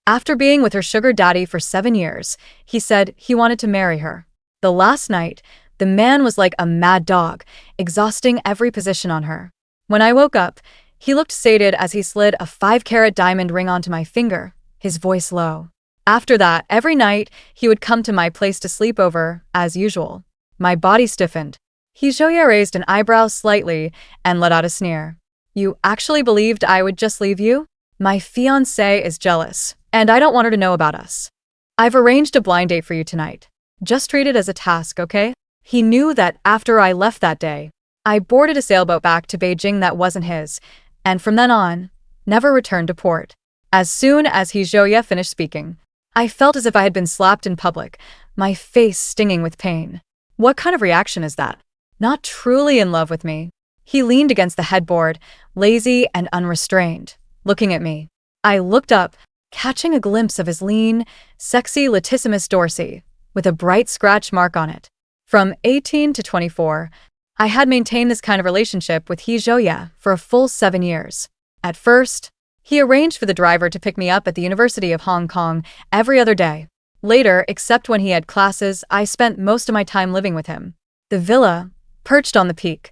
After being with her sugar daddy for 7 years, he said he wanted to marry her. The last night, the man was like a mad dog, exhausting every position on her. When I woke up, he looked sated as he slid a 5-carat diamond ring onto my finger, his voice low. After that, every night, he would come to my place to sleep over, as usual. My body stiffened. Hijoya raised an eyebrow slightly and let out a sneer. You actually believed I would just leave you? My fiancé is jealous, and I don't want her to know about us. I've arranged a blind date for you tonight. Just treat it as a task, okay? He knew that after I left that day, I boarded a sailboat back to Beijing that wasn't his, and from then on, never returned to port. As soon as Hijoya finished speaking, I felt as if I had been slapped in public, my face stinging with pain. What kind of reaction is that? Not truly in love with me. He leaned against the headboard, lazy and unrestrained, looking at me. I looked up, catching a glimpse of his lean, sexy latissimus dorsi, with a bright scratch mark on it. From 18 to 24, I had maintained this kind of relationship with Hijoya for a full 7 years. At first, he arranged for the driver to pick me up at the University of Hong Kong every other day. Later, except when he had classes, I spent most of my time living with him. The villa, perched on the peak,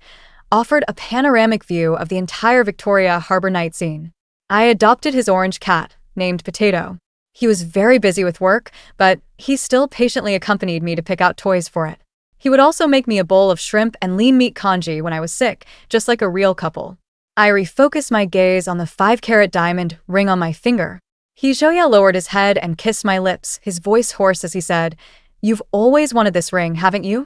offered a panoramic view of the entire Victoria Harbour night scene. I adopted his orange cat, named Potato. He was very busy with work, but he still patiently accompanied me to pick out toys for it. He would also make me a bowl of shrimp and lean meat congee when I was sick, just like a real couple. I refocused my gaze on the 5-carat diamond ring on my finger. Hijoya lowered his head and kissed my lips, his voice hoarse as he said, You've always wanted this ring, haven't you?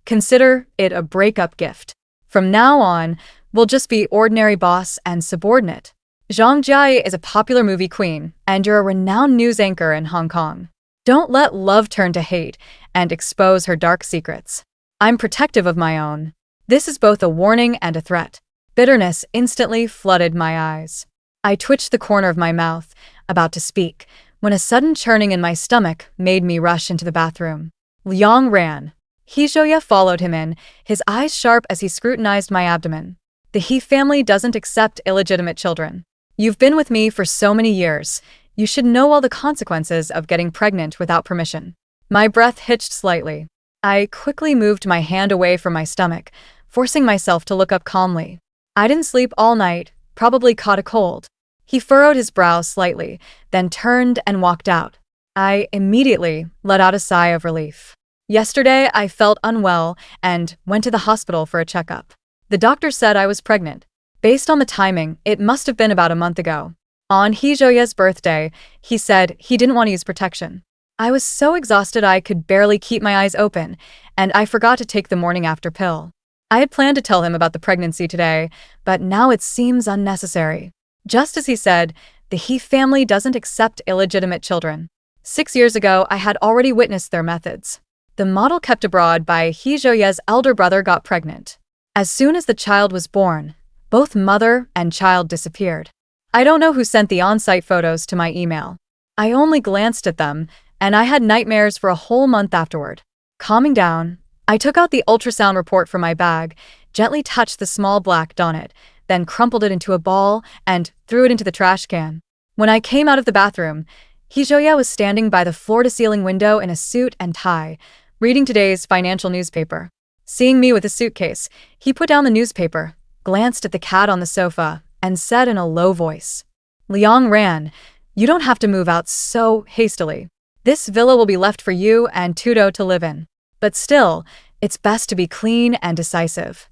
Consider it a breakup gift. From now on, we'll just be ordinary boss and subordinate. Zhang Jia is a popular movie queen, and you're a renowned news anchor in Hong Kong. Don't let love turn to hate and expose her dark secrets. I'm protective of my own. This is both a warning and a threat. Bitterness instantly flooded my eyes. I twitched the corner of my mouth, about to speak, when a sudden churning in my stomach made me rush into the bathroom. Liang ran. Hijoya followed him in, his eyes sharp as he scrutinized my abdomen. The He family doesn't accept illegitimate children. You've been with me for so many years. You should know all the consequences of getting pregnant without permission. My breath hitched slightly. I quickly moved my hand away from my stomach, forcing myself to look up calmly. I didn't sleep all night, probably caught a cold. He furrowed his brow slightly, then turned and walked out. I immediately let out a sigh of relief. Yesterday, I felt unwell and went to the hospital for a checkup. The doctor said I was pregnant. Based on the timing, it must have been about a month ago. On Hijoya's birthday, he said he didn't want to use protection. I was so exhausted I could barely keep my eyes open, and I forgot to take the morning after pill. I had planned to tell him about the pregnancy today, but now it seems unnecessary. Just as he said, the He family doesn't accept illegitimate children. 6 years ago, I had already witnessed their methods. The model kept abroad by Hijoya's elder brother got pregnant. As soon as the child was born, both mother and child disappeared. I don't know who sent the on-site photos to my email. I only glanced at them, and I had nightmares for a whole month afterward. Calming down, I took out the ultrasound report from my bag, gently touched the small black donut, then crumpled it into a ball and threw it into the trash can. When I came out of the bathroom, Hijoya was standing by the floor-to-ceiling window in a suit and tie, reading today's financial newspaper. Seeing me with a suitcase, he put down the newspaper, glanced at the cat on the sofa, and said in a low voice, Liang ran, you don't have to move out so hastily. This villa will be left for you and Tudo to live in. But still, it's best to be clean and decisive.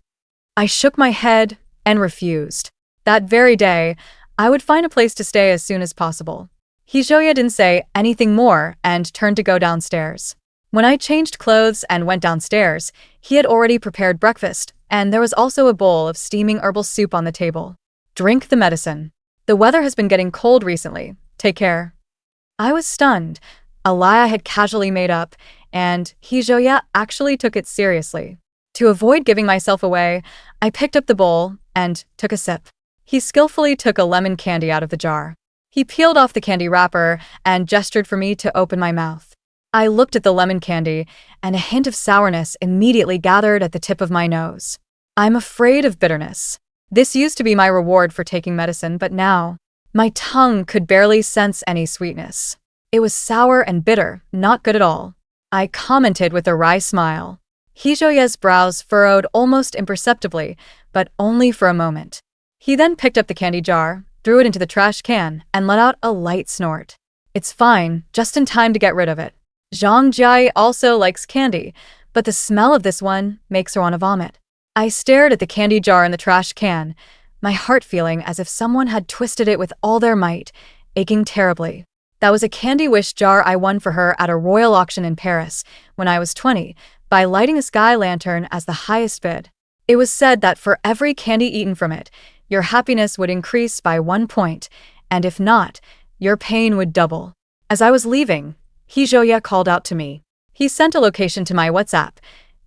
I shook my head and refused. That very day, I would find a place to stay as soon as possible. Hijoya didn't say anything more and turned to go downstairs. When I changed clothes and went downstairs, he had already prepared breakfast, and there was also a bowl of steaming herbal soup on the table. Drink the medicine. The weather has been getting cold recently. Take care. I was stunned, a lie I had casually made up, and Hijoya actually took it seriously. To avoid giving myself away, I picked up the bowl and took a sip. He skillfully took a lemon candy out of the jar. He peeled off the candy wrapper and gestured for me to open my mouth. I looked at the lemon candy, and a hint of sourness immediately gathered at the tip of my nose. I'm afraid of bitterness. This used to be my reward for taking medicine, but now My tongue could barely sense any sweetness. It was sour and bitter, not good at all. I commented with a wry smile. Hijoye's brows furrowed almost imperceptibly, but only for a moment. He then picked up the candy jar, threw it into the trash can, and let out a light snort. It's fine, just in time to get rid of it. Zhang Jia also likes candy, but the smell of this one makes her want to vomit. I stared at the candy jar in the trash can, my heart feeling as if someone had twisted it with all their might, aching terribly. That was a candy wish jar I won for her at a royal auction in Paris when I was 20 by lighting a sky lantern as the highest bid. It was said that for every candy eaten from it, your happiness would increase by 1 point, and if not, your pain would double. As I was leaving, Hijoye called out to me. He sent a location to my WhatsApp.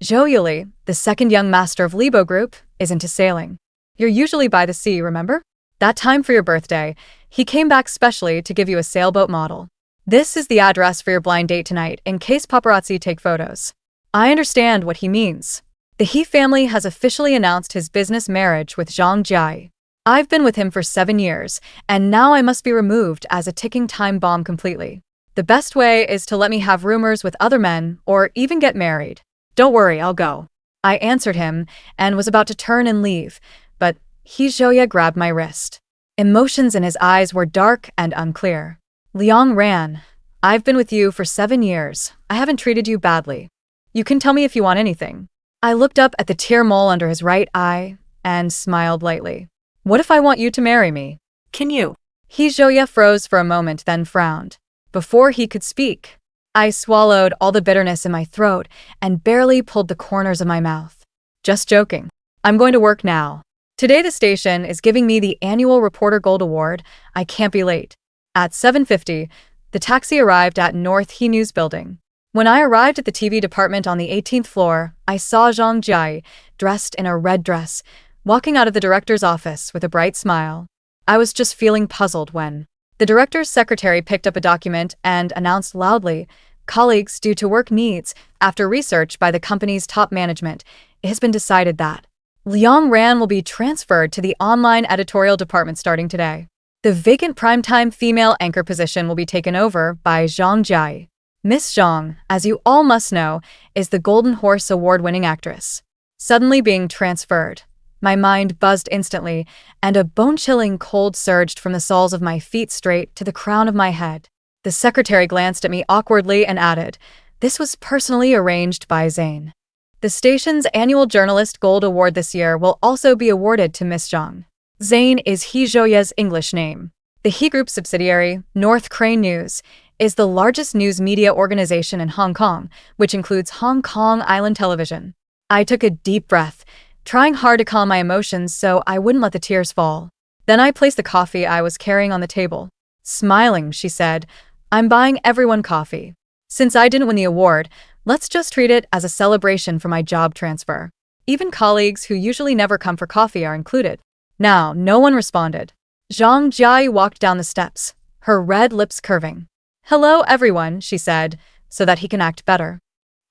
Zhou Yuli, the second young master of Libo Group, is into sailing. You're usually by the sea, remember? That time for your birthday, he came back specially to give you a sailboat model. This is the address for your blind date tonight in case paparazzi take photos. I understand what he means. The He family has officially announced his business marriage with Zhang Jia. I've been with him for 7 years, and now I must be removed as a ticking time bomb completely. The best way is to let me have rumors with other men or even get married. Don't worry, I'll go. I answered him and was about to turn and leave, but Hijoye grabbed my wrist. Emotions in his eyes were dark and unclear. Liang Ran, I've been with you for 7 years. I haven't treated you badly. You can tell me if you want anything. I looked up at the tear mole under his right eye and smiled lightly. What if I want you to marry me? Can you? Hijoye froze for a moment, then frowned. Before he could speak, I swallowed all the bitterness in my throat and barely pulled the corners of my mouth. Just joking. I'm going to work now. Today the station is giving me the annual Reporter Gold Award. I can't be late. At 7:50, the taxi arrived at North He News Building. When I arrived at the TV department on the 18th floor, I saw Zhang Jia, dressed in a red dress, walking out of the director's office with a bright smile. I was just feeling puzzled when the director's secretary picked up a document and announced loudly, "Colleagues, due to work needs, after research by the company's top management, it has been decided that Liang Ran will be transferred to the online editorial department starting today. The vacant primetime female anchor position will be taken over by Zhang Jia. Miss Zhang, as you all must know, is the Golden Horse Award-winning actress." Suddenly being transferred, my mind buzzed instantly, and a bone-chilling cold surged from the soles of my feet straight to the crown of my head. The secretary glanced at me awkwardly and added, "This was personally arranged by Zane." The station's annual Journalist Gold Award this year will also be awarded to Miss Zhang. Zane is Hijoye's English name. The He Group subsidiary, North Crane News, is the largest news media organization in Hong Kong, which includes Hong Kong Island Television. I took a deep breath, trying hard to calm my emotions so I wouldn't let the tears fall. Then I placed the coffee I was carrying on the table. Smiling, she said, "I'm buying everyone coffee. Since I didn't win the award, let's just treat it as a celebration for my job transfer. Even colleagues who usually never come for coffee are included." Now, no one responded. Zhang Jia walked down the steps, her red lips curving. "Hello, everyone," she said, so that he can act better.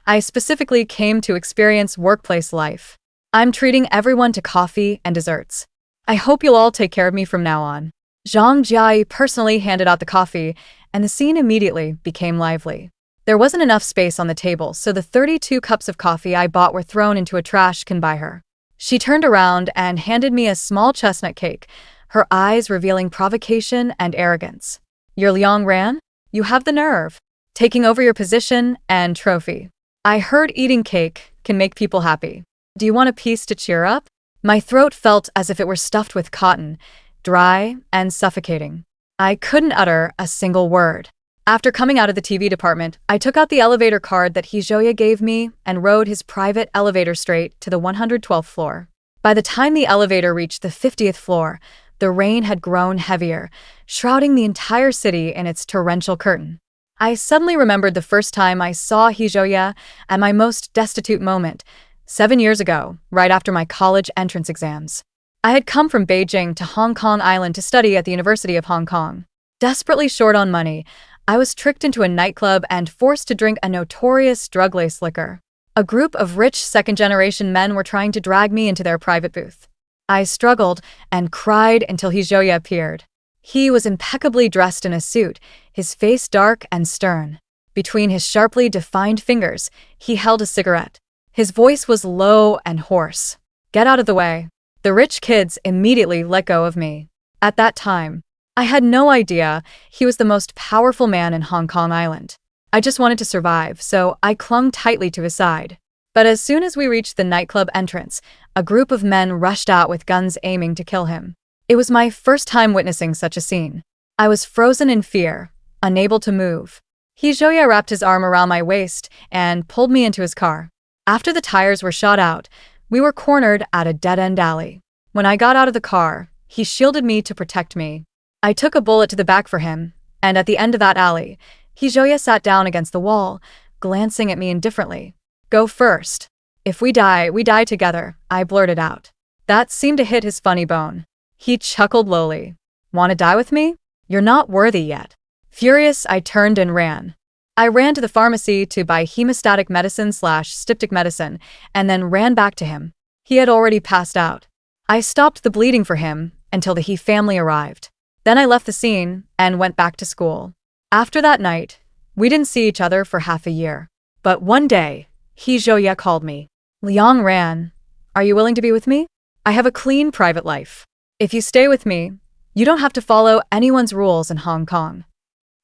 "I specifically came to experience workplace life. I'm treating everyone to coffee and desserts. I hope you'll all take care of me from now on." Zhang Jia personally handed out the coffee, and the scene immediately became lively. There wasn't enough space on the table, so the 32 cups of coffee I bought were thrown into a trash can by her. She turned around and handed me a small chestnut cake, her eyes revealing provocation and arrogance. "You're Liang Ran? You have the nerve. Taking over your position and trophy. I heard eating cake can make people happy. Do you want a piece to cheer up?" My throat felt as if it were stuffed with cotton, dry and suffocating. I couldn't utter a single word. After coming out of the TV department, I took out the elevator card that Hijoye gave me and rode his private elevator straight to the 112th floor. By the time the elevator reached the 50th floor, the rain had grown heavier, shrouding the entire city in its torrential curtain. I suddenly remembered the first time I saw Hijoye at my most destitute moment, 7 years ago, right after my college entrance exams. I had come from Beijing to Hong Kong Island to study at the University of Hong Kong. Desperately short on money, I was tricked into a nightclub and forced to drink a notorious drug-laced liquor. A group of rich second-generation men were trying to drag me into their private booth. I struggled and cried until Hijoye appeared. He was impeccably dressed in a suit, his face dark and stern. Between his sharply defined fingers, he held a cigarette. His voice was low and hoarse. "Get out of the way." The rich kids immediately let go of me. At that time, I had no idea he was the most powerful man in Hong Kong Island. I just wanted to survive, so I clung tightly to his side. But as soon as we reached the nightclub entrance, a group of men rushed out with guns aiming to kill him. It was my first time witnessing such a scene. I was frozen in fear, unable to move. He Zhouye wrapped his arm around my waist and pulled me into his car. After the tires were shot out, we were cornered at a dead-end alley. When I got out of the car, he shielded me to protect me. I took a bullet to the back for him, and at the end of that alley, He Zhouye sat down against the wall, glancing at me indifferently. "Go first. If we die together," I blurted out. That seemed to hit his funny bone. He chuckled lowly. "Want to die with me? You're not worthy yet." Furious, I turned and ran. I ran to the pharmacy to buy hemostatic medicine/styptic medicine, and then ran back to him. He had already passed out. I stopped the bleeding for him until the He family arrived. Then I left the scene and went back to school. After that night, we didn't see each other for half a year. But one day, He Zhouye called me. "Liang Ran, are you willing to be with me? I have a clean private life. If you stay with me, you don't have to follow anyone's rules in Hong Kong."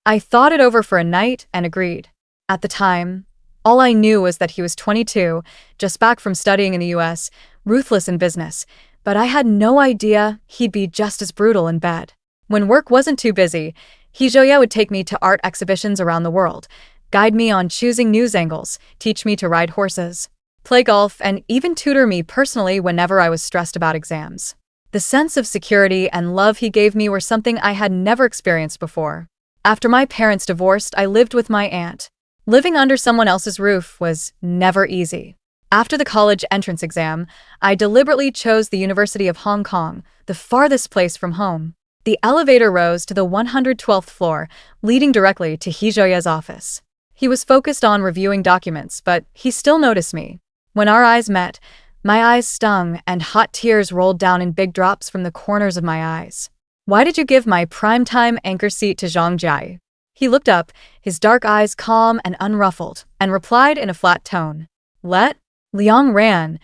I thought it over for a night and agreed. At the time, all I knew was that he was 22, just back from studying in the US, ruthless in business, but I had no idea he'd be just as brutal in bed. When work wasn't too busy, He Zhouye would take me to art exhibitions around the world, guide me on choosing news angles, teach me to ride horses, play golf, and even tutor me personally whenever I was stressed about exams. The sense of security and love he gave me were something I had never experienced before. After my parents divorced, I lived with my aunt. Living under someone else's roof was never easy. After the college entrance exam, I deliberately chose the University of Hong Kong, the farthest place from home. The elevator rose to the 112th floor, leading directly to He Zhouye's office. He was focused on reviewing documents, but he still noticed me. When our eyes met, my eyes stung and hot tears rolled down in big drops from the corners of my eyes. "Why did you give my primetime anchor seat to Zhang Jia?" He looked up, his dark eyes calm and unruffled, and replied in a flat tone. Liang Ran,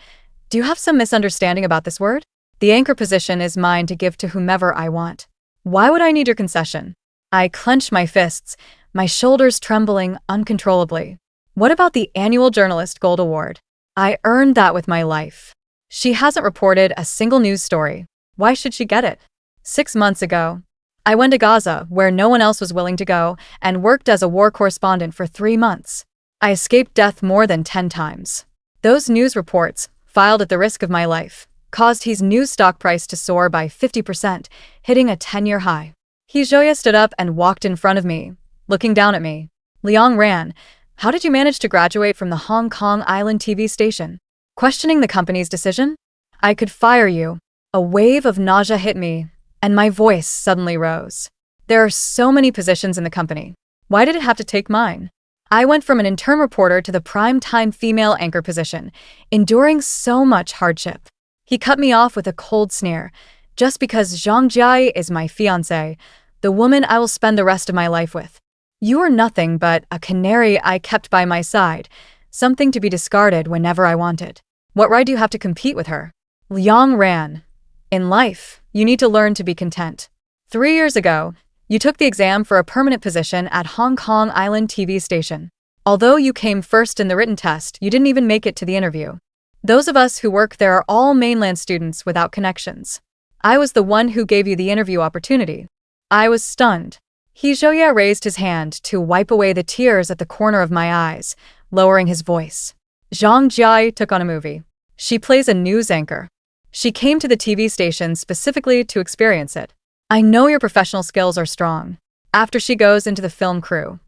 do you have some misunderstanding about this word? The anchor position is mine to give to whomever I want. Why would I need your concession?" I clenched my fists, my shoulders trembling uncontrollably. "What about the annual Journalist Gold Award? I earned that with my life. She hasn't reported a single news story. Why should she get it?" 6 months ago, I went to Gaza, where no one else was willing to go, and worked as a war correspondent for 3 months. I escaped death more than 10 times. Those news reports, filed at the risk of my life, caused his news stock price to soar by 50%, hitting a 10-year high. He Zhouye stood up and walked in front of me, looking down at me. "Liang Ran, how did you manage to graduate from the Hong Kong Island TV station? Questioning the company's decision? I could fire you." A wave of nausea hit me, and my voice suddenly rose. "There are so many positions in the company. Why did it have to take mine?" I went from an intern reporter to the prime-time female anchor position, enduring so much hardship. He cut me off with a cold sneer. "Just because Zhang Jia is my fiancée, the woman I will spend the rest of my life with. You are nothing but a canary I kept by my side, something to be discarded whenever I wanted. What right do you have to compete with her?" Liang Ran, in life, you need to learn to be content. 3 years ago, you took the exam for a permanent position at Hong Kong Island TV station. Although you came first in the written test, you didn't even make it to the interview. Those of us who work there are all mainland students without connections. I was the one who gave you the interview opportunity. I was stunned. He Zhouye raised his hand to wipe away the tears at the corner of my eyes, lowering his voice. "Zhang Jia took on a movie. She plays a news anchor. She came to the TV station specifically to experience it. I know your professional skills are strong. After she goes into the film crew,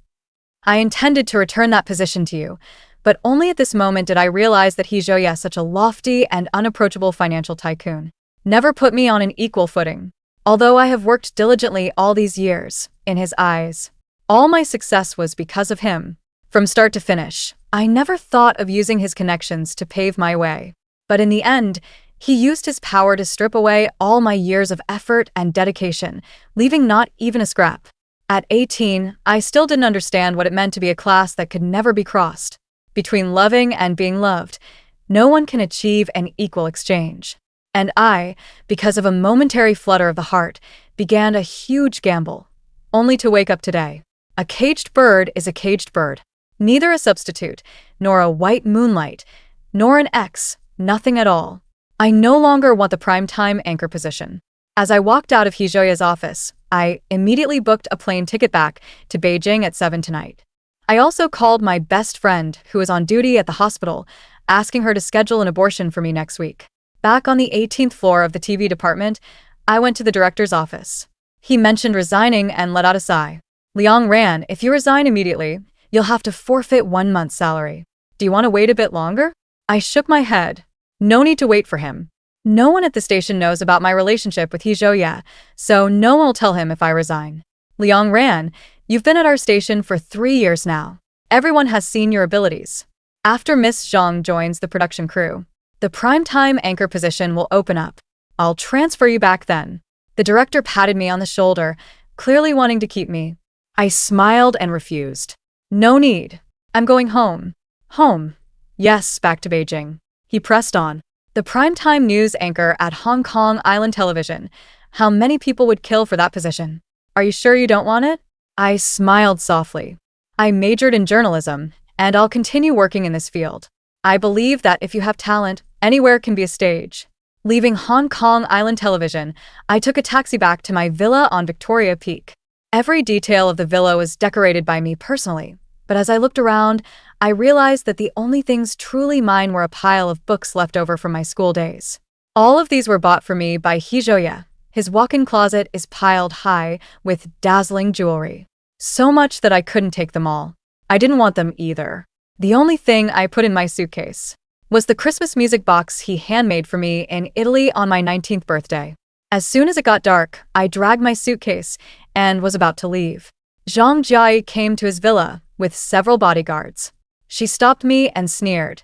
I intended to return that position to you, but only at this moment did I realize that He Zhouye, such a lofty and unapproachable financial tycoon, never put me on an equal footing. Although I have worked diligently all these years, in his eyes, all my success was because of him. From start to finish, I never thought of using his connections to pave my way. But in the end, He used his power to strip away all my years of effort and dedication, leaving not even a scrap. At 18, I still didn't understand what it meant to be a class that could never be crossed. Between loving and being loved, no one can achieve an equal exchange. And I, because of a momentary flutter of the heart, began a huge gamble, only to wake up today. A caged bird is a caged bird. Neither a substitute, nor a white moonlight, nor an X, nothing at all. I no longer want the primetime anchor position. As I walked out of Hijoya's office, I immediately booked a plane ticket back to Beijing at 7 tonight. I also called my best friend, who is on duty at the hospital, asking her to schedule an abortion for me next week. Back on the 18th floor of the TV department, I went to the director's office. He mentioned resigning and let out a sigh. Liang Ran, if you resign immediately, you'll have to forfeit 1 month's salary. Do you want to wait a bit longer? I shook my head. No need to wait for him. No one at the station knows about my relationship with Hijoya, so no one will tell him if I resign. Liang Ran, you've been at our station for 3 years now. Everyone has seen your abilities. After Miss Zhang joins the production crew, the primetime anchor position will open up. I'll transfer you back then. The director patted me on the shoulder, clearly wanting to keep me. I smiled and refused. No need. I'm going home. Home. Yes, back to Beijing. He pressed on. The primetime news anchor at Hong Kong Island Television. How many people would kill for that position? Are you sure you don't want it? I smiled softly. I majored in journalism, and I'll continue working in this field. I believe that if you have talent, anywhere can be a stage. Leaving Hong Kong Island Television, I took a taxi back to my villa on Victoria Peak. Every detail of the villa was decorated by me personally, but as I looked around, I realized that the only things truly mine were a pile of books left over from my school days. All of these were bought for me by Hijoya. His walk-in closet is piled high with dazzling jewelry. So much that I couldn't take them all. I didn't want them either. The only thing I put in my suitcase was the Christmas music box he handmade for me in Italy on my 19th birthday. As soon as it got dark, I dragged my suitcase and was about to leave. Zhang Jiai came to his villa with several bodyguards. She stopped me and sneered.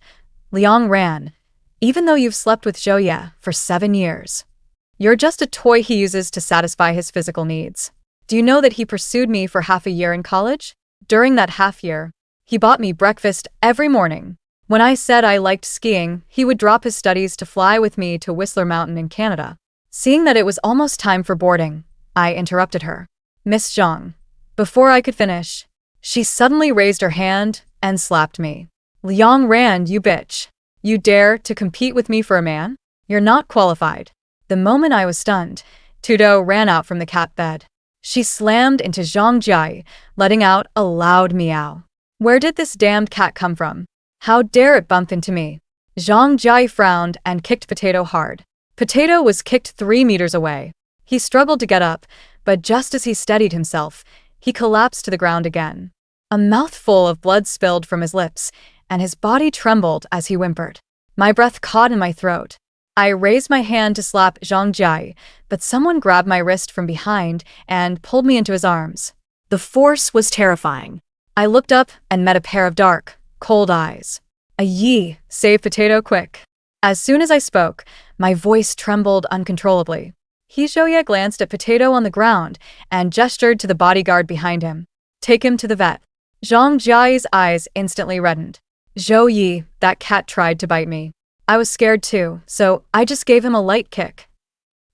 Liang Ran, even though you've slept with Zhou Ye for 7 years, you're just a toy he uses to satisfy his physical needs. Do you know that he pursued me for half a year in college? During that half year, he bought me breakfast every morning. When I said I liked skiing, he would drop his studies to fly with me to Whistler Mountain in Canada. Seeing that it was almost time for boarding, I interrupted her. Miss Zhang. Before I could finish, she suddenly raised her hand and slapped me. Liang Ran, you bitch. You dare to compete with me for a man? You're not qualified. The moment I was stunned, Tudo ran out from the cat bed. She slammed into Zhang Jiai, letting out a loud meow. Where did this damned cat come from? How dare it bump into me? Zhang Jiai frowned and kicked Potato hard. Potato was kicked 3 meters away. He struggled to get up, but just as he steadied himself, he collapsed to the ground again. A mouthful of blood spilled from his lips, and his body trembled as he whimpered. My breath caught in my throat. I raised my hand to slap Zhang Jiai, but someone grabbed my wrist from behind and pulled me into his arms. The force was terrifying. I looked up and met a pair of dark, cold eyes. A Yi, save Potato quick. As soon as I spoke, my voice trembled uncontrollably. Hijoya glanced at Potato on the ground and gestured to the bodyguard behind him. Take him to the vet. Zhang Jiai's eyes instantly reddened. Zhou Yi, that cat tried to bite me. I was scared too, so I just gave him a light kick.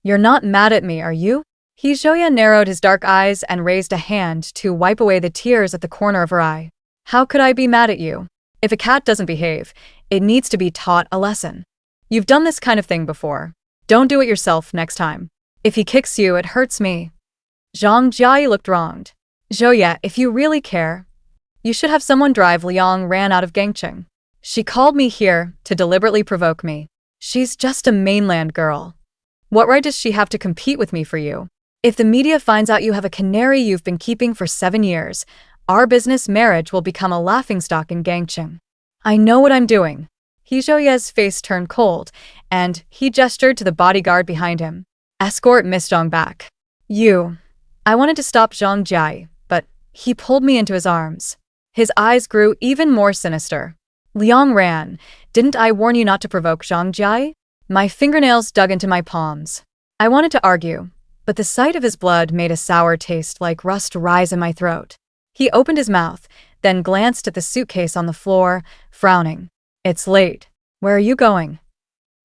You're not mad at me, are you? Hijoya narrowed his dark eyes and raised a hand to wipe away the tears at the corner of her eye. How could I be mad at you? If a cat doesn't behave, it needs to be taught a lesson. You've done this kind of thing before. Don't do it yourself next time. If he kicks you, it hurts me. Zhang Jiai looked wronged. Zhou Ye, if you really care, you should have someone drive Liang Ran out of Gangcheng. She called me here to deliberately provoke me. She's just a mainland girl. What right does she have to compete with me for you? If the media finds out you have a canary you've been keeping for 7 years, our business marriage will become a laughingstock in Gangcheng. I know what I'm doing. Hijoya's face turned cold, and he gestured to the bodyguard behind him. Escort Miss Zhang back. I wanted to stop Zhang Jiai, but he pulled me into his arms. His eyes grew even more sinister. Liang Ran, didn't I warn you not to provoke Zhang Jiai? My fingernails dug into my palms. I wanted to argue, but the sight of his blood made a sour taste like rust rise in my throat. He opened his mouth, then glanced at the suitcase on the floor, frowning. It's late. Where are you going?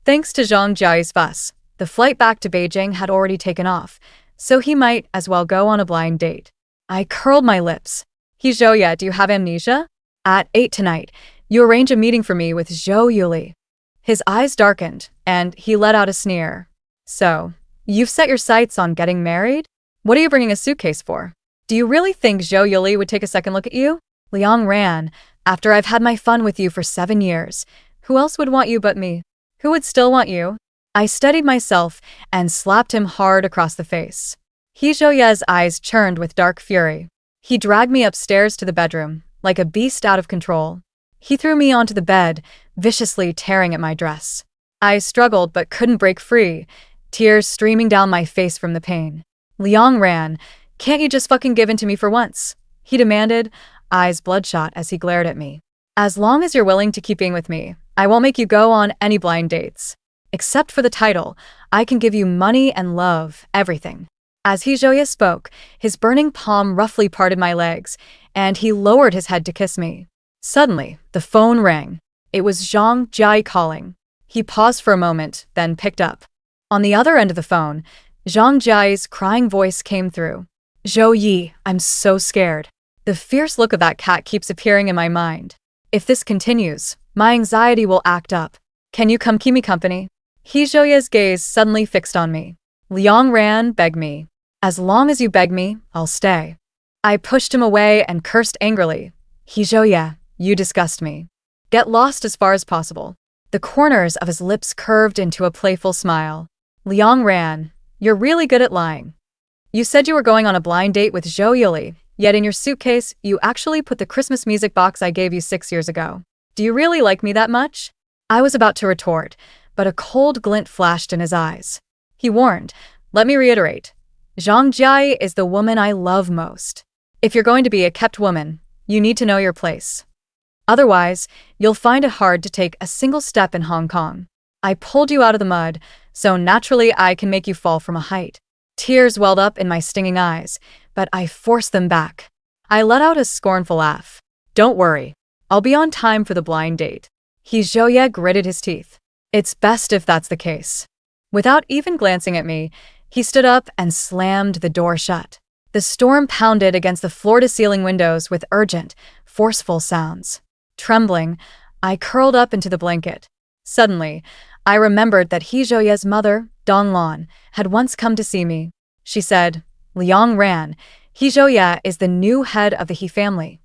Thanks to Zhang Jia's fuss, the flight back to Beijing had already taken off, so he might as well go on a blind date. I curled my lips. He Zhouye, do you have amnesia? At 8 tonight, you arrange a meeting for me with Zhou Yuli. His eyes darkened, and he let out a sneer. So, you've set your sights on getting married? What are you bringing a suitcase for? Do you really think Zhou Yuli would take a second look at you? Liang ran. After I've had my fun with you for 7 years, who else would want you but me? Who would still want you? I steadied myself and slapped him hard across the face. He Zhouye's eyes churned with dark fury. He dragged me upstairs to the bedroom, like a beast out of control. He threw me onto the bed, viciously tearing at my dress. I struggled but couldn't break free, tears streaming down my face from the pain. Liang ran. Can't you just fucking give in to me for once? He demanded, eyes bloodshot as he glared at me. As long as you're willing to keep being with me, I won't make you go on any blind dates. Except for the title, I can give you money and love, everything. As He Zhouye spoke, his burning palm roughly parted my legs, and he lowered his head to kiss me. Suddenly, the phone rang. It was Zhang Jia calling. He paused for a moment, then picked up. On the other end of the phone, Zhang Jia's crying voice came through. Zhou Yi, I'm so scared. The fierce look of that cat keeps appearing in my mind. If this continues, my anxiety will act up. Can you come keep me company? He Zhouye's gaze suddenly fixed on me. Liang ran, begged me. As long as you beg me, I'll stay. I pushed him away and cursed angrily. He Zhouye, you disgust me. Get lost as far as possible. The corners of his lips curved into a playful smile. Liang ran. You're really good at lying. You said you were going on a blind date with Zhou Yuli, yet in your suitcase, you actually put the Christmas music box I gave you 6 years ago. Do you really like me that much? I was about to retort, but a cold glint flashed in his eyes. He warned, let me reiterate. Zhang Jia is the woman I love most. If you're going to be a kept woman, you need to know your place. Otherwise, you'll find it hard to take a single step in Hong Kong. I pulled you out of the mud, so naturally I can make you fall from a height. Tears welled up in my stinging eyes, but I forced them back. I let out a scornful laugh. Don't worry, I'll be on time for the blind date. He Zhouye gritted his teeth. It's best if that's the case. Without even glancing at me, he stood up and slammed the door shut. The storm pounded against the floor-to-ceiling windows with urgent, forceful sounds. Trembling, I curled up into the blanket. Suddenly, I remembered that He Zhouye's mother, Dong Lan, had once come to see me. She said, Liang ran. He Zhouye is the new head of the He family.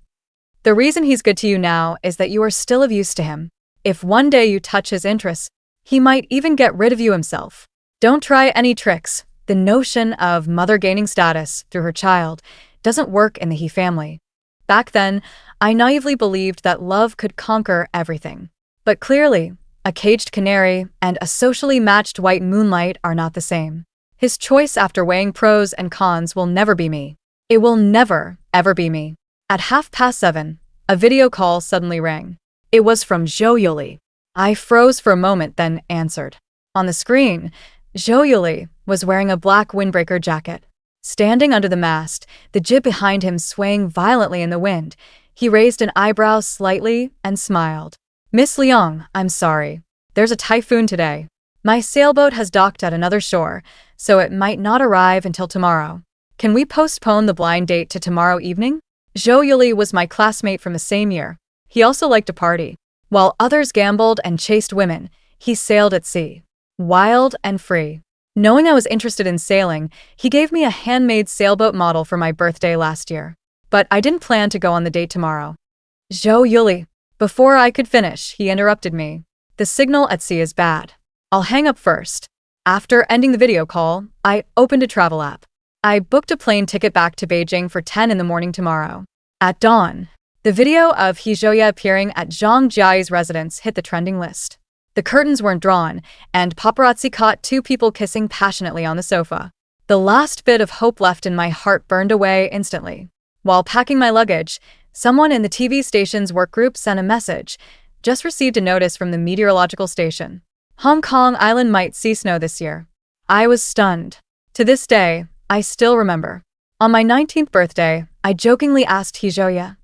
The reason he's good to you now is that you are still of use to him. If one day you touch his interests, he might even get rid of you himself. Don't try any tricks. The notion of mother gaining status through her child doesn't work in the He family. Back then, I naively believed that love could conquer everything. But clearly, a caged canary and a socially matched white moonlight are not the same. His choice after weighing pros and cons will never be me. It will never, ever be me. At 7:30, a video call suddenly rang. It was from Zhou Yuli. I froze for a moment, then answered. On the screen, Zhou Yuli was wearing a black windbreaker jacket. Standing under the mast, the jib behind him swaying violently in the wind, he raised an eyebrow slightly and smiled. Miss Liang, I'm sorry. There's a typhoon today. My sailboat has docked at another shore, so it might not arrive until tomorrow. Can we postpone the blind date to tomorrow evening? Zhou Yuli was my classmate from the same year. He also liked to party. While others gambled and chased women, he sailed at sea. Wild and free. Knowing I was interested in sailing, he gave me a handmade sailboat model for my birthday last year. But I didn't plan to go on the date tomorrow. Zhou Yuli. Before I could finish, he interrupted me. The signal at sea is bad. I'll hang up first. After ending the video call, I opened a travel app. I booked a plane ticket back to Beijing for 10 in the morning tomorrow. At dawn, the video of He Zhouye appearing at Zhang Jia's residence hit the trending list. The curtains weren't drawn, and paparazzi caught 2 people kissing passionately on the sofa. The last bit of hope left in my heart burned away instantly. While packing my luggage, someone in the TV station's work group sent a message. Just received a notice from the meteorological station. Hong Kong Island might see snow this year. I was stunned. To this day, I still remember. On my 19th birthday, I jokingly asked Hijoya,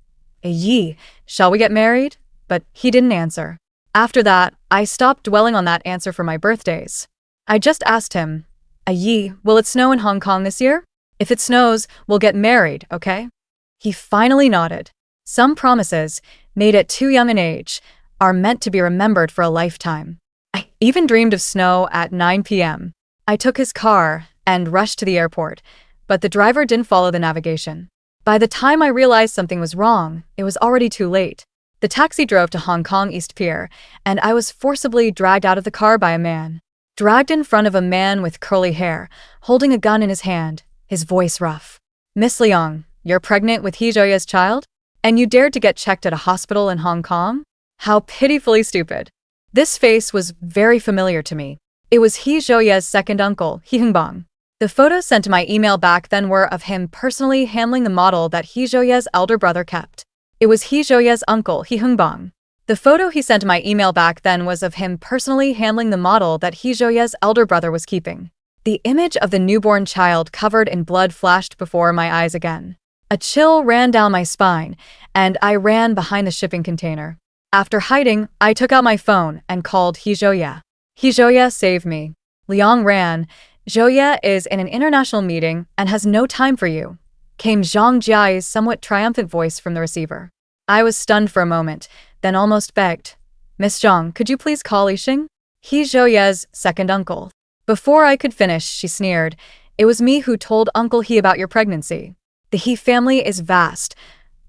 "Yi, shall we get married?" But he didn't answer. After that, I stopped dwelling on that answer for my birthdays. I just asked him, "Yi, will it snow in Hong Kong this year? If it snows, we'll get married, okay?" He finally nodded. Some promises, made at too young an age, are meant to be remembered for a lifetime. I even dreamed of snow at 9 p.m. I took his car and rushed to the airport, but the driver didn't follow the navigation. By the time I realized something was wrong, it was already too late. The taxi drove to Hong Kong East Pier, and I was forcibly dragged out of the car by a man. Dragged in front of a man with curly hair, holding a gun in his hand, his voice rough. "Miss Leong, you're pregnant with Hijoya's child? And you dared to get checked at a hospital in Hong Kong? How pitifully stupid." This face was very familiar to me. It was Hijoya's second uncle, Hee Hungbong. The photos sent to my email back then were of him personally handling the model that Hijoya's elder brother kept. It was Hijoya's uncle, Hee Hungbong. The photo he sent to my email back then was of him personally handling the model that Hijoya's elder brother was keeping. The image of the newborn child covered in blood flashed before my eyes again. A chill ran down my spine, and I ran behind the shipping container. After hiding, I took out my phone and called Hijoya. "Hijoya, save me. Leong ran. Joya is in an international meeting and has no time for you," came Zhang Jiai's somewhat triumphant voice from the receiver. I was stunned for a moment, then almost begged, "Miss Zhang, could you please call Yixing? He's Joya's second uncle." Before I could finish, she sneered, "It was me who told Uncle He about your pregnancy. The He family is vast.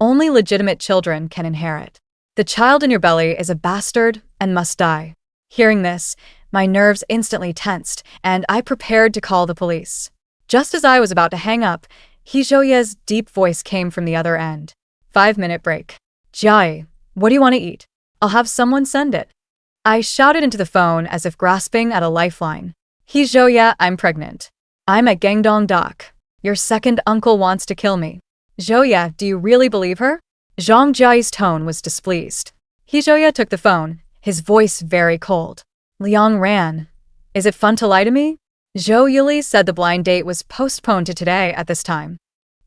Only legitimate children can inherit. The child in your belly is a bastard and must die." Hearing this, my nerves instantly tensed, and I prepared to call the police. Just as I was about to hang up, Hijoya's deep voice came from the other end. 5-minute break. "Jiai, what do you want to eat? I'll have someone send it." I shouted into the phone as if grasping at a lifeline. "Hijoya, I'm pregnant. I'm at Gangdong Dock. Your second uncle wants to kill me." "Joya, do you really believe her?" Zhang Jiai's tone was displeased. Hijoya took the phone, his voice very cold. "Leong ran. Is it fun to lie to me? Zhou Yuli said the blind date was postponed to today at this time.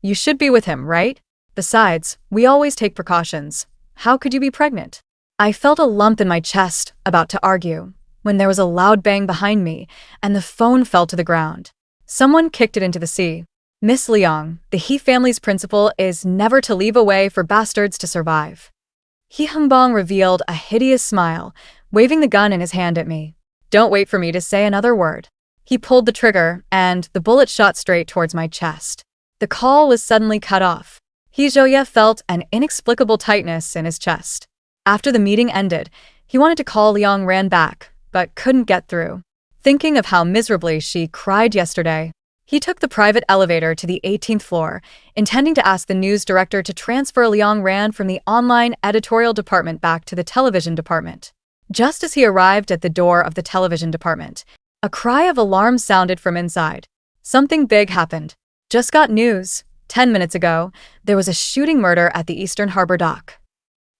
You should be with him, right? Besides, we always take precautions. How could you be pregnant?" I felt a lump in my chest, about to argue, when there was a loud bang behind me, and the phone fell to the ground. Someone kicked it into the sea. "Miss Leong, the He family's principle is never to leave a way for bastards to survive." Hee Hungbong revealed a hideous smile, waving the gun in his hand at me. "Don't wait for me to say another word." He pulled the trigger, and the bullet shot straight towards my chest. The call was suddenly cut off. Hijoya felt an inexplicable tightness in his chest. After the meeting ended, he wanted to call Leong Ran back, but couldn't get through. Thinking of how miserably she cried yesterday, he took the private elevator to the 18th floor, intending to ask the news director to transfer Leong Ran from the online editorial department back to the television department. Just as he arrived at the door of the television department, a cry of alarm sounded from inside. "Something big happened. Just got news. 10 minutes ago, there was a shooting murder at the Eastern Harbor Dock."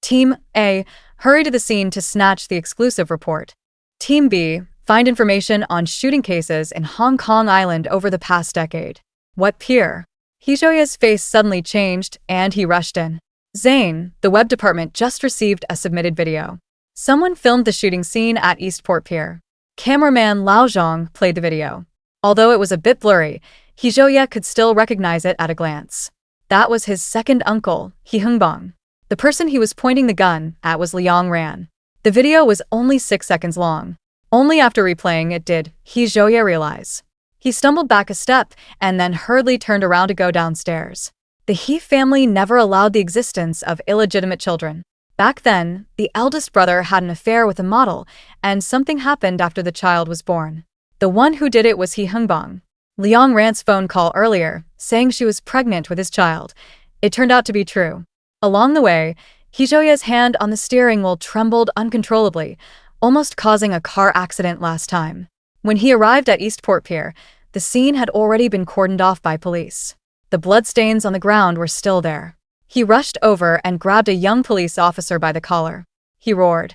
Team A, hurry to the scene to snatch the exclusive report. Team B, find information on shooting cases in Hong Kong Island over the past decade. What pier? Hijoya's face suddenly changed, and he rushed in. "Zane, the web department just received a submitted video. Someone filmed the shooting scene at Eastport Pier." Cameraman Lao Zhang played the video. Although it was a bit blurry, Hijoya could still recognize it at a glance. That was his second uncle, Hee Hungbong. The person he was pointing the gun at was Leong Ran. The video was only 6 seconds long. Only after replaying it did Hijoya realize. He stumbled back a step and then hurriedly turned around to go downstairs. The He family never allowed the existence of illegitimate children. Back then, the eldest brother had an affair with a model, and something happened after the child was born. The one who did it was Hee Hungbong. Leong Ran's phone call earlier, saying she was pregnant with his child. It turned out to be true. Along the way, Hijoya's hand on the steering wheel trembled uncontrollably, almost causing a car accident last time. When he arrived at Eastport Pier, the scene had already been cordoned off by police. The bloodstains on the ground were still there. He rushed over and grabbed a young police officer by the collar. He roared,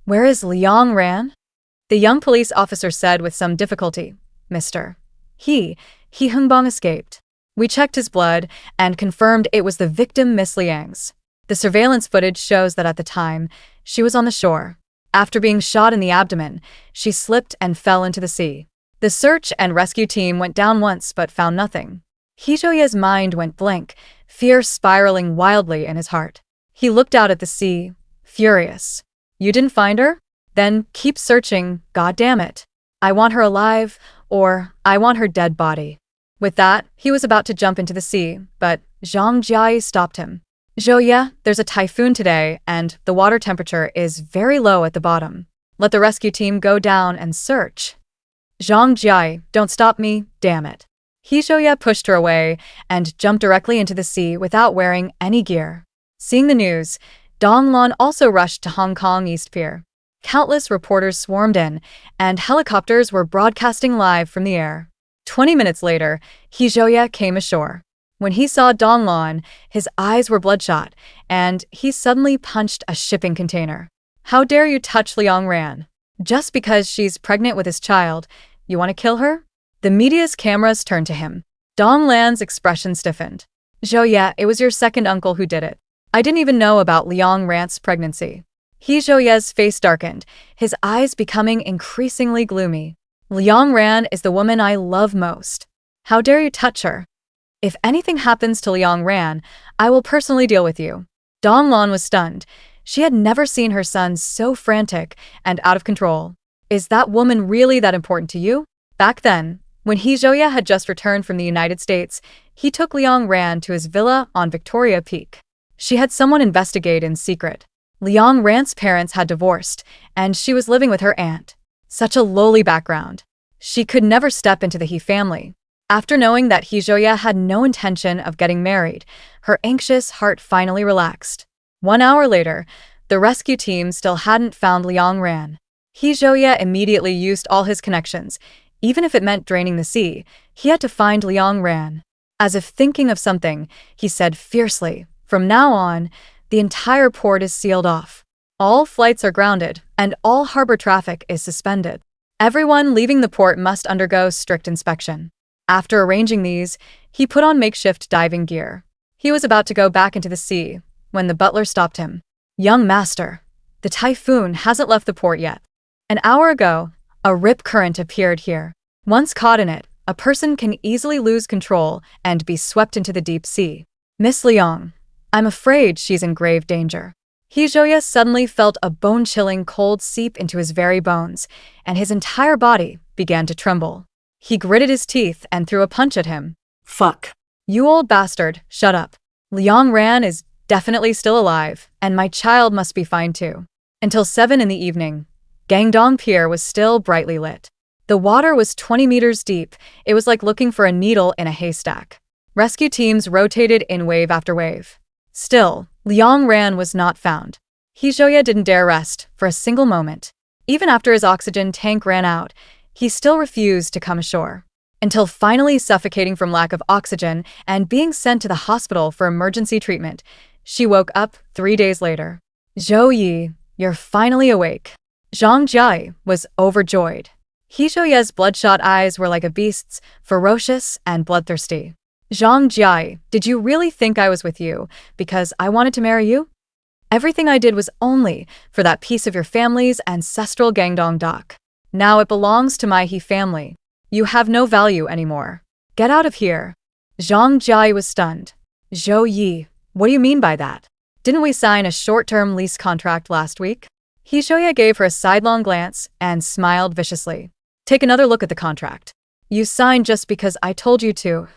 "Where is Leong Ran?" The young police officer said with some difficulty. Mr. He Hungbang escaped. We checked his blood and confirmed it was the victim, Miss Liang's. The surveillance footage shows that at the time, she was on the shore. After being shot in the abdomen, she slipped and fell into the sea. The search and rescue team went down once but found nothing. He Zhouye's mind went blank, fear spiraling wildly in his heart. He looked out at the sea, furious. You didn't find her? Then keep searching, god damn it. I want her alive, or I want her dead body. With that, he was about to jump into the sea, but Zhang Jiayi stopped him. Zhouye, there's a typhoon today, and the water temperature is very low at the bottom. Let the rescue team go down and search. Zhang Jiayi, don't stop me, damn it. He Zhouye pushed her away and jumped directly into the sea without wearing any gear. Seeing the news, Dong Lan also rushed to Hong Kong East Pier. Countless reporters swarmed in, and helicopters were broadcasting live from the air. 20 minutes later, He Zhouye came ashore. When he saw Dong Lan, his eyes were bloodshot, and he suddenly punched a shipping container. How dare you touch Liang Ran? Just because she's pregnant with his child, you want to kill her? The media's cameras turned to him. Dong Lan's expression stiffened. Zhouye, it was your second uncle who did it. I didn't even know about Liang Ran's pregnancy. He Zhouye's face darkened, his eyes becoming increasingly gloomy. Liang Ran is the woman I love most. How dare you touch her? If anything happens to Liang Ran, I will personally deal with you. Dong Lan was stunned. She had never seen her son so frantic and out of control. Is that woman really that important to you? Back then, when He Zhouye had just returned from the United States, he took Liang Ran to his villa on Victoria Peak. She had someone investigate in secret. Liang Ran's parents had divorced, and she was living with her aunt. Such a lowly background. She could never step into the He family. After knowing that He Zhouye had no intention of getting married, her anxious heart finally relaxed. 1 hour later, the rescue team still hadn't found Liang Ran. He Zhouye immediately used all his connections. Even if it meant draining the sea, he had to find Liang Ran. As if thinking of something, he said fiercely, "From now on, the entire port is sealed off. All flights are grounded, and all harbor traffic is suspended. Everyone leaving the port must undergo strict inspection." After arranging these, he put on makeshift diving gear. He was about to go back into the sea when the butler stopped him. "Young master, the typhoon hasn't left the port yet. An hour ago, a rip current appeared here. Once caught in it, a person can easily lose control and be swept into the deep sea. Miss Liang, I'm afraid she's in grave danger." He Zhouye suddenly felt a bone-chilling cold seep into his very bones, and his entire body began to tremble. He gritted his teeth and threw a punch at him. Fuck. "You old bastard, shut up. Liang Ran is definitely still alive, and my child must be fine too." Until 7 in the evening, Gangdong Pier was still brightly lit. The water was 20 meters deep. It was like looking for a needle in a haystack. Rescue teams rotated in wave after wave. Still, Liang Ran was not found. He Zhouye didn't dare rest for a single moment. Even after his oxygen tank ran out, he still refused to come ashore. Until finally suffocating from lack of oxygen and being sent to the hospital for emergency treatment, she woke up 3 days later. "Zhou Yi, you're finally awake." Zhang Jiayi was overjoyed. He Zhouye's bloodshot eyes were like a beast's, ferocious and bloodthirsty. "Zhang Jiayi, did you really think I was with you because I wanted to marry you? Everything I did was only for that piece of your family's ancestral Gangdong dock. Now it belongs to my He family. You have no value anymore. Get out of here." Zhang Jiayi was stunned. "Zhou Yi, what do you mean by that? Didn't we sign a short-term lease contract last week?" He Zhouye gave her a sidelong glance and smiled viciously. "Take another look at the contract. You signed just because I told you to.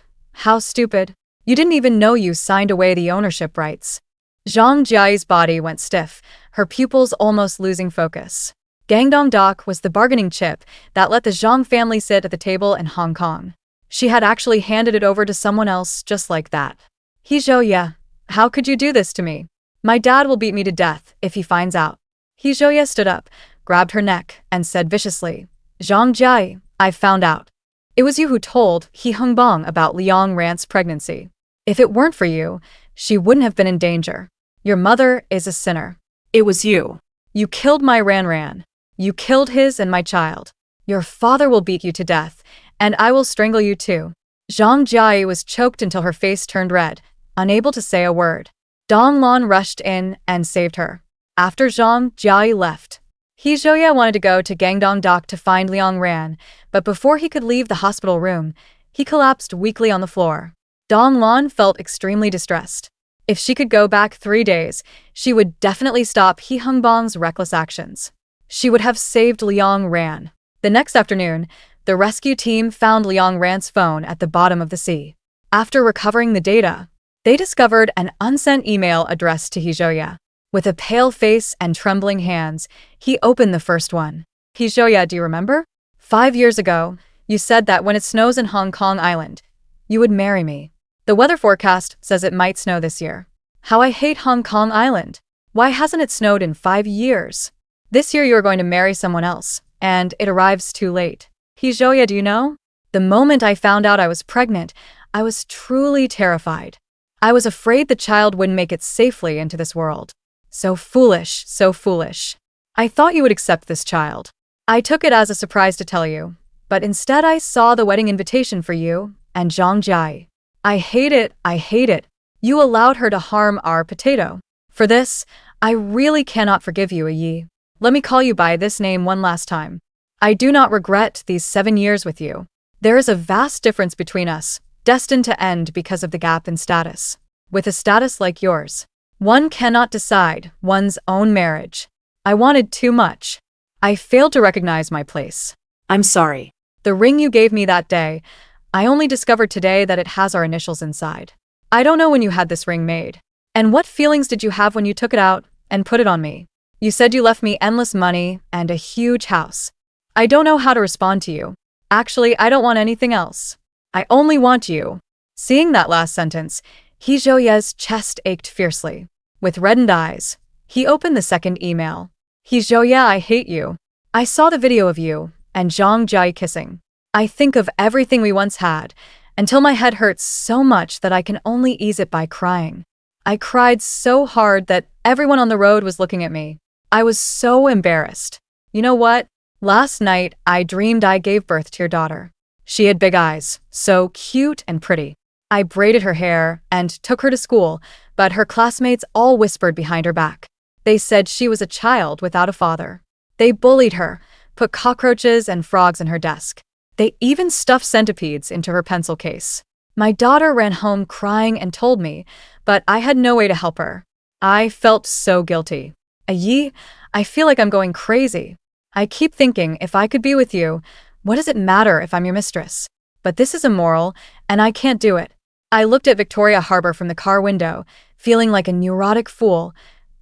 How stupid. You didn't even know you signed away the ownership rights." Zhang Jiayi's body went stiff, her pupils almost losing focus. Gangdong Dock was the bargaining chip that let the Zhang family sit at the table in Hong Kong. She had actually handed it over to someone else just like that. "He Zhouye, how could you do this to me? My dad will beat me to death if he finds out." He Zhouye stood up, grabbed her neck, and said viciously, "Zhang Jiayi, I've found out. It was you who told He Hungbang about Liang Ran's pregnancy. If it weren't for you, she wouldn't have been in danger. Your mother is a sinner. It was you. You killed my Ran Ran. You killed his and my child. Your father will beat you to death, and I will strangle you too." Zhang Jiayi was choked until her face turned red, unable to say a word. Dong Lan rushed in and saved her. After Zhang Jiayi left, He Zhouye wanted to go to Gangdong Dock to find Liang Ran, but before he could leave the hospital room, he collapsed weakly on the floor. Dong Lan felt extremely distressed. If she could go back 3 days, she would definitely stop He Hongbang's reckless actions. She would have saved Liang Ran. The next afternoon, the rescue team found Liang Ran's phone at the bottom of the sea. After recovering the data, they discovered an unsent email addressed to He Zhouye. With a pale face and trembling hands, he opened the first one. "He Zhouye, do you remember? 5 years ago, you said that when it snows in Hong Kong Island, you would marry me. The weather forecast says it might snow this year. How I hate Hong Kong Island. Why hasn't it snowed in 5 years? This year you are going to marry someone else, and it arrives too late. He Zhouye, do you know? The moment I found out I was pregnant, I was truly terrified. I was afraid the child wouldn't make it safely into this world. So foolish, so foolish. I thought you would accept this child. I took it as a surprise to tell you, but instead I saw the wedding invitation for you and Zhang Jiayi. I hate it, I hate it. You allowed her to harm our potato. For this, I really cannot forgive you, Yi. Let me call you by this name one last time. I do not regret these 7 years with you. There is a vast difference between us, destined to end because of the gap in status. With a status like yours, one cannot decide one's own marriage. I wanted too much. I failed to recognize my place. I'm sorry. The ring you gave me that day, I only discovered today that it has our initials inside. I don't know when you had this ring made. And what feelings did you have when you took it out and put it on me? You said you left me endless money and a huge house. I don't know how to respond to you. Actually, I don't want anything else. I only want you." Seeing that last sentence, He Zhouye's chest ached fiercely. With reddened eyes, he opened the second email. "He Zhouye, I hate you. I saw the video of you and Zhang Jiayi kissing. I think of everything we once had, until my head hurts so much that I can only ease it by crying. I cried so hard that everyone on the road was looking at me. I was so embarrassed. You know what? Last night, I dreamed I gave birth to your daughter. She had big eyes, so cute and pretty. I braided her hair and took her to school, but her classmates all whispered behind her back. They said she was a child without a father. They bullied her, put cockroaches and frogs in her desk. They even stuffed centipedes into her pencil case. My daughter ran home crying and told me, but I had no way to help her. I felt so guilty. Yi, I feel like I'm going crazy. I keep thinking if I could be with you, what does it matter if I'm your mistress? But this is immoral, and I can't do it. I looked at Victoria Harbor from the car window, feeling like a neurotic fool,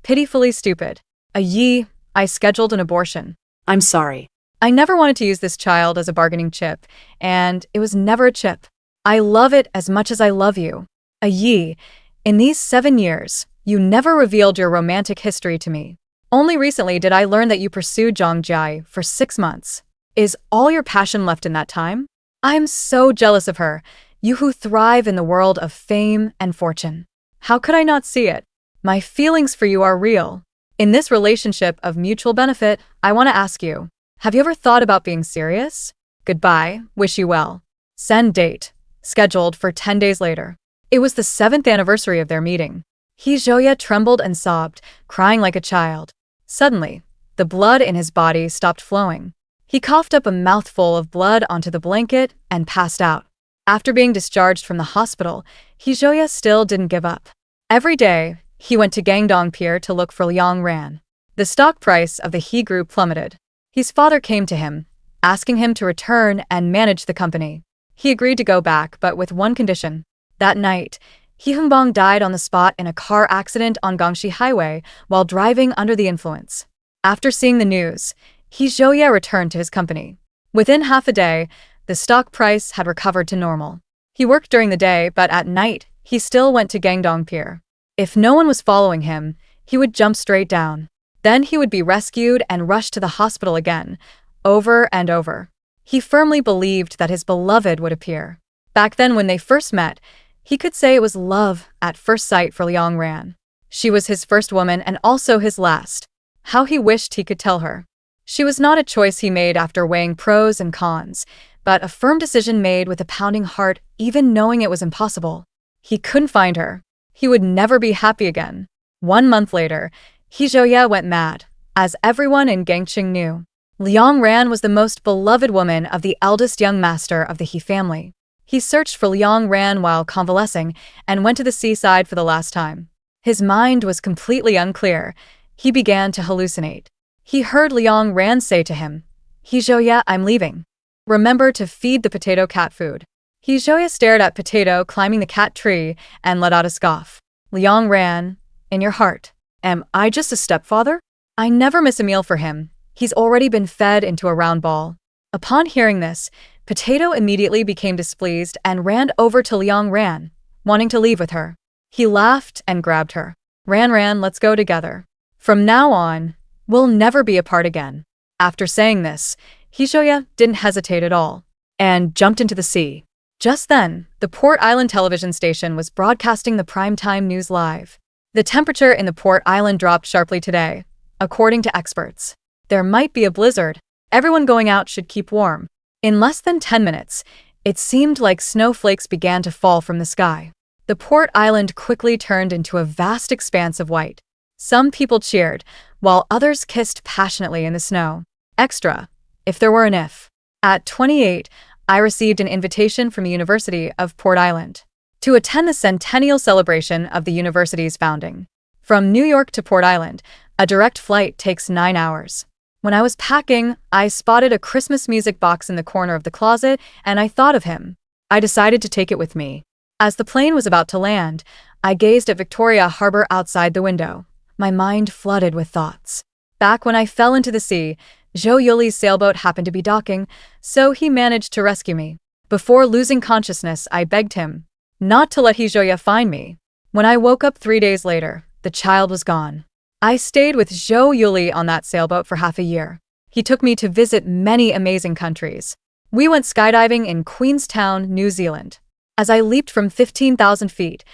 pitifully stupid. Yi, I scheduled an abortion. I'm sorry. I never wanted to use this child as a bargaining chip, and it was never a chip. I love it as much as I love you. Yi, in these 7 years, you never revealed your romantic history to me. Only recently did I learn that you pursued Zhang Jiayi for 6 months. Is all your passion left in that time? I'm so jealous of her, you who thrive in the world of fame and fortune. How could I not see it? My feelings for you are real. In this relationship of mutual benefit, I want to ask you, have you ever thought about being serious? Goodbye, wish you well. Send date. Scheduled for 10 days later. It was the 7th anniversary of their meeting. He Zhouye trembled and sobbed, crying like a child. Suddenly, the blood in his body stopped flowing. He coughed up a mouthful of blood onto the blanket and passed out. After being discharged from the hospital, He Zhouye still didn't give up. Every day, he went to Gangdong Pier to look for Liang Ran. The stock price of the He Group plummeted. His father came to him, asking him to return and manage the company. He agreed to go back, but with one condition. That night, He Hongbang died on the spot in a car accident on Gangxi Highway while driving under the influence. After seeing the news, He Zhouye returned to his company. Within half a day, the stock price had recovered to normal. He worked during the day, but at night, he still went to Gangdong Pier. If no one was following him, he would jump straight down. Then he would be rescued and rushed to the hospital again, over and over. He firmly believed that his beloved would appear. Back then when they first met, he could say it was love at first sight for Liang Ran. She was his first woman and also his last. How he wished he could tell her. She was not a choice he made after weighing pros and cons, but a firm decision made with a pounding heart, even knowing it was impossible. He couldn't find her. He would never be happy again. 1 month later, He Zhouye went mad, as everyone in Gangqing knew. Liang Ran was the most beloved woman of the eldest young master of the He family. He searched for Liang Ran while convalescing and went to the seaside for the last time. His mind was completely unclear. He began to hallucinate. He heard Liang Ran say to him, "He Zhouye, I'm leaving. Remember to feed the potato cat food." He Zhouye stared at Potato climbing the cat tree and let out a scoff. Liang Ran, in your heart, am I just a stepfather? I never miss a meal for him. He's already been fed into a round ball. Upon hearing this, Potato immediately became displeased and ran over to Liang Ran, wanting to leave with her. He laughed and grabbed her. Ran, let's go together. From now on, we'll never be apart again." After saying this, He Zhouye didn't hesitate at all and jumped into the sea. Just then, the Port Island television station was broadcasting the primetime news live. The temperature in the Port Island dropped sharply today, according to experts. There might be a blizzard. Everyone going out should keep warm. In less than 10 minutes, it seemed like snowflakes began to fall from the sky. The Port Island quickly turned into a vast expanse of white. Some people cheered, while others kissed passionately in the snow. Extra, if there were an if. At 28, I received an invitation from the University of Port Island to attend the centennial celebration of the university's founding. From New York to Port Island, a direct flight takes 9 hours. When I was packing, I spotted a Christmas music box in the corner of the closet, and I thought of him. I decided to take it with me. As the plane was about to land, I gazed at Victoria Harbor outside the window. My mind flooded with thoughts. Back when I fell into the sea, Zhou Yuli's sailboat happened to be docking, so he managed to rescue me. Before losing consciousness, I begged him not to let He Zhouye find me. When I woke up 3 days later, the child was gone. I stayed with Zhou Yuli on that sailboat for half a year. He took me to visit many amazing countries. We went skydiving in Queenstown, New Zealand. As I leaped from 15,000 feet,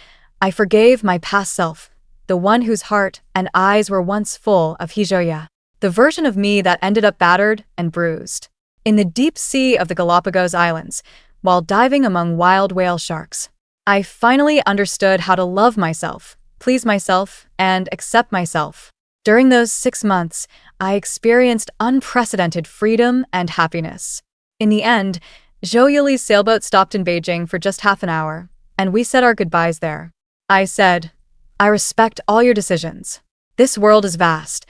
I forgave my past self, the one whose heart and eyes were once full of He Zhouye, the version of me that ended up battered and bruised. In the deep sea of the Galapagos Islands, while diving among wild whale sharks, I finally understood how to love myself, please myself, and accept myself. During those 6 months, I experienced unprecedented freedom and happiness. In the end, Zhou Yuli's sailboat stopped in Beijing for just half an hour, and we said our goodbyes there. I said, "I respect all your decisions. This world is vast.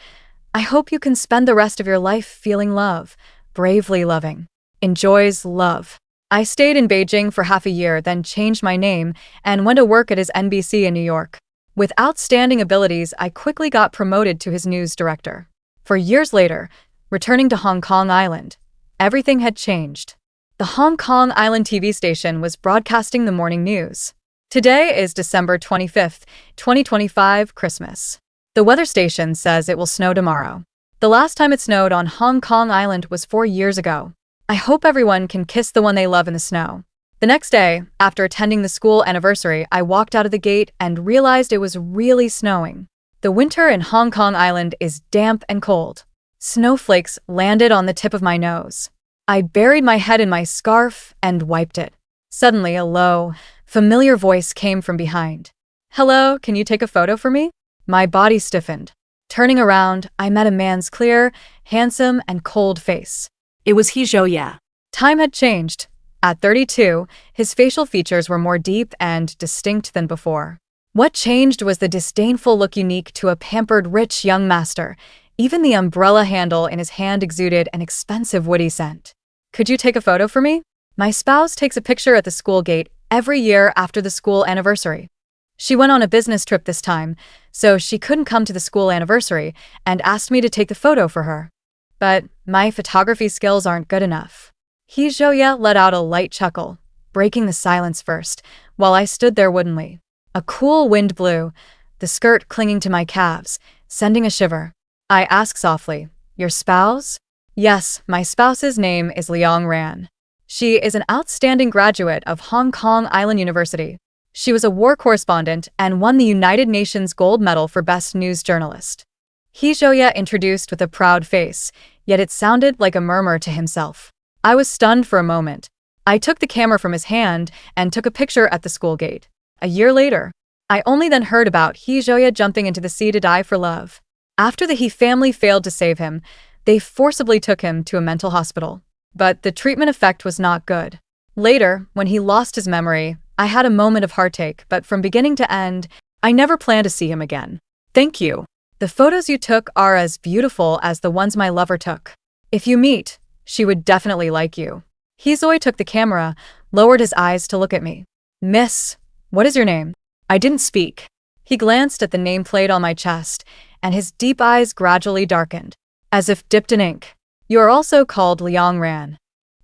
I hope you can spend the rest of your life feeling love, bravely loving. Enjoys love." I stayed in Beijing for half a year, then changed my name and went to work at his NBC in New York. With outstanding abilities, I quickly got promoted to his news director. For years later, returning to Hong Kong Island, everything had changed. The Hong Kong Island TV station was broadcasting the morning news. Today is December 25th, 2025, Christmas. The weather station says it will snow tomorrow. The last time it snowed on Hong Kong Island was 4 years ago. I hope everyone can kiss the one they love in the snow. The next day, after attending the school anniversary, I walked out of the gate and realized it was really snowing. The winter in Hong Kong Island is damp and cold. Snowflakes landed on the tip of my nose. I buried my head in my scarf and wiped it. Suddenly, a low, familiar voice came from behind. "Hello, can you take a photo for me?" My body stiffened. Turning around, I met a man's clear, handsome, and cold face. It was He Zhouye. Time had changed. At 32, his facial features were more deep and distinct than before. What changed was the disdainful look unique to a pampered, rich young master. Even the umbrella handle in his hand exuded an expensive woody scent. "Could you take a photo for me?" My spouse takes a picture at the school gate every year after the school anniversary. She went on a business trip this time, so she couldn't come to the school anniversary and asked me to take the photo for her. But my photography skills aren't good enough. He Zhouye let out a light chuckle, breaking the silence first, while I stood there woodenly. A cool wind blew, the skirt clinging to my calves, sending a shiver. I asked softly, "Your spouse?" "Yes, my spouse's name is Liang Ran. She is an outstanding graduate of Hong Kong Island University. She was a war correspondent and won the United Nations Gold Medal for Best News Journalist." He Zhouye introduced with a proud face. yet it sounded like a murmur to himself. I was stunned for a moment. I took the camera from his hand and took a picture at the school gate. A year later, I only then heard about Hee Jo-ye jumping into the sea to die for love. After the Hee family failed to save him, they forcibly took him to a mental hospital. But the treatment effect was not good. Later, when he lost his memory, I had a moment of heartache, but from beginning to end, I never plan to see him again. Thank you. The photos you took are as beautiful as the ones my lover took. If you meet, she would definitely like you. Hee Jo-ye took the camera, lowered his eyes to look at me. Miss, what is your name? I didn't speak. He glanced at the nameplate on my chest, and his deep eyes gradually darkened, as if dipped in ink. You are also called Liang Ran.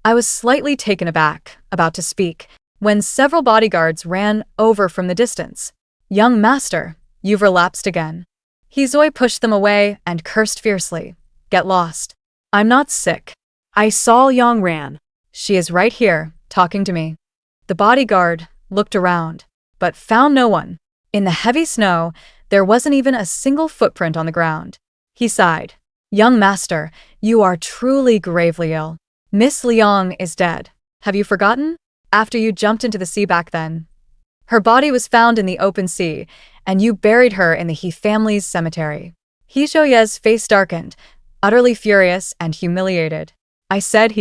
I was slightly taken aback, about to speak, when several bodyguards ran over from the distance. Young master, you've relapsed again. Hee Jo-ye pushed them away and cursed fiercely. Get lost. I'm not sick. I saw Liang Ran. She is right here, talking to me. The bodyguard looked around, but found no one. In the heavy snow, there wasn't even a single footprint on the ground. He sighed. Young master, you are truly gravely ill. Miss Liang is dead. Have you forgotten? After you jumped into the sea back then. Her body was found in the open sea, and you buried her in the Hee family's cemetery. Hee Jo-ye's face darkened, utterly furious and humiliated. I said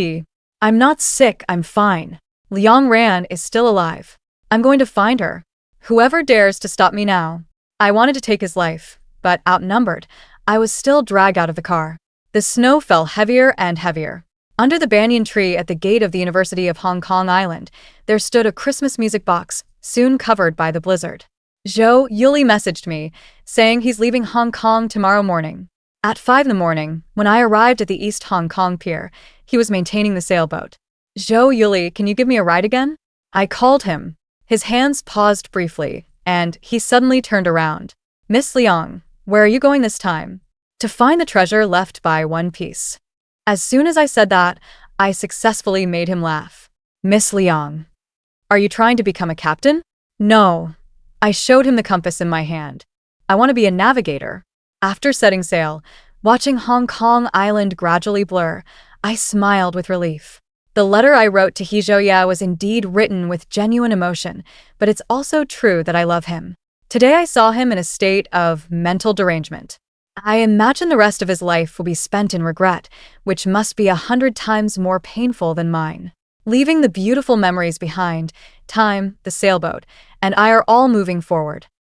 I'm not sick, I'm fine. Liang Ran is still alive. I'm going to find her. Whoever dares to stop me now. I wanted to take his life, but outnumbered, I was still dragged out of the car. The snow fell heavier and heavier. Under the banyan tree at the gate of the University of Hong Kong Island, there stood a Christmas music box, soon covered by the blizzard. Zhou Yuli messaged me, saying he's leaving Hong Kong tomorrow morning. At 5 in the morning, when I arrived at the East Hong Kong pier, he was maintaining the sailboat. Zhou Yuli, can you give me a ride again? I called him. His hands paused briefly, and he suddenly turned around. Miss Liang, where are you going this time? To find the treasure left by One Piece. As soon as I said that, I successfully made him laugh. Miss Liang, are you trying to become a captain? No. I showed him the compass in my hand. I want to be a navigator. After setting sail, watching Hong Kong Island gradually blur, I smiled with relief. The letter I wrote to Hee Jo-ye was indeed written with genuine emotion, but it's also true that I love him. Today I saw him in a state of mental derangement. I imagine the rest of his life will be spent in regret, which must be 100 times more painful than mine. Leaving the beautiful memories behind, time, the sailboat, and I are all moving forward.